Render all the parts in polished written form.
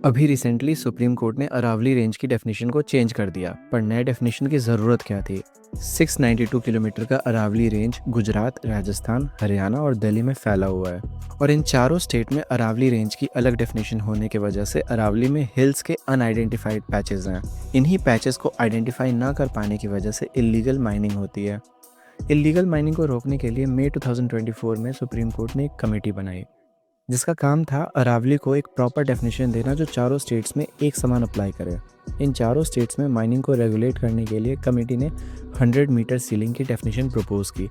अभी recently supreme court ने Aravalli range की डेफिनेशन को चेंज कर दिया, पर नए डेफिनेशन की ज़रूरत क्या थी। 692 किलोमीटर का अरावली रेंज गुजरात, राजस्थान, हरियाणा और दिल्ली में फैला हुआ है, और इन चारों स्टेट में अरावली रेंज की अलग डेफिनेशन होने की वजह से अरावली में हिल्स के अनआइडेंटिफाइड पैचेस हैं। इन्हीं पैचेस को आइडेंटिफाई ना कर पाने की वजह से इलीगल माइनिंग होती है। इलीगल माइनिंग को रोकने के लिए मई 2024 में सुप्रीम कोर्ट ने एक कमेटी बनाई, जिसका काम था अरावली को एक प्रॉपर डेफिनेशन देना जो चारों स्टेट्स में एक समान अप्लाई करे। इन चारों स्टेट्स में माइनिंग को रेगुलेट करने के लिए कमेटी ने 100 मीटर सीलिंग की डेफिनेशन प्रपोज की,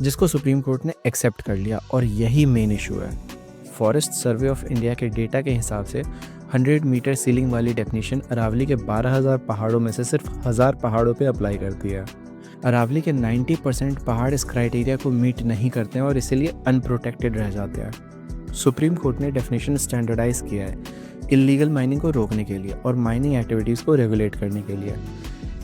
जिसको सुप्रीम कोर्ट ने एक्सेप्ट कर लिया। और यही मेन इशू है। फॉरेस्ट सर्वे ऑफ इंडिया के डेटा के हिसाब से 100 मीटर सीलिंग वाली डेफिनेशन अरावली के 12,000 पहाड़ों में से सिर्फ 1000 पहाड़ों पे अप्लाई करती है। अरावली के 90% पहाड़ इस क्राइटेरिया को मीट नहीं करते हैं और इसीलिए अनप्रोटेक्टेड रह जाते हैं। सुप्रीम कोर्ट ने डेफिनेशन स्टैंडर्डाइज किया है इलीगल माइनिंग को रोकने के लिए और माइनिंग एक्टिविटीज़ को रेगुलेट करने के लिए।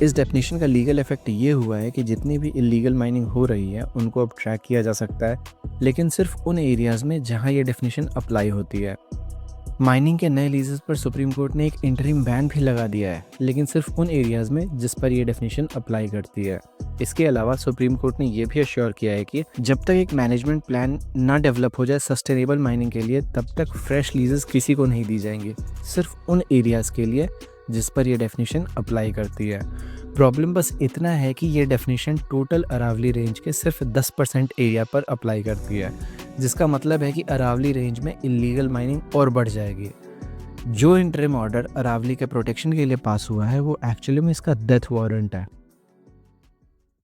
इस डेफिनेशन का लीगल इफेक्ट ये हुआ है कि जितनी भी इलीगल माइनिंग हो रही है उनको अब ट्रैक किया जा सकता है, लेकिन सिर्फ उन एरियाज़ में जहाँ ये डेफिनेशन अप्लाई होती है। माइनिंग के नए लीजेस पर सुप्रीम कोर्ट ने एक इंटरिम बैन भी लगा दिया है, लेकिन सिर्फ उन एरियाज़ में जिस पर यह डेफिनेशन अप्लाई करती है। इसके अलावा सुप्रीम कोर्ट ने यह भी अश्योर किया है कि जब तक एक मैनेजमेंट प्लान ना डेवलप हो जाए सस्टेनेबल माइनिंग के लिए, तब तक फ्रेश लीजेस किसी को नहीं दी जाएंगी, सिर्फ उन एरियाज़ के लिए जिस पर यह डेफिनेशन अप्लाई करती है। प्रॉब्लम बस इतना है कि ये डेफिनेशन टोटल अरावली रेंज के सिर्फ 10% एरिया पर अप्लाई करती है, जिसका मतलब है कि अरावली रेंज में इलीगल माइनिंग और बढ़ जाएगी। जो इंटरिम ऑर्डर अरावली के प्रोटेक्शन के लिए पास हुआ है वो एक्चुअली में इसका डेथ वारंट है।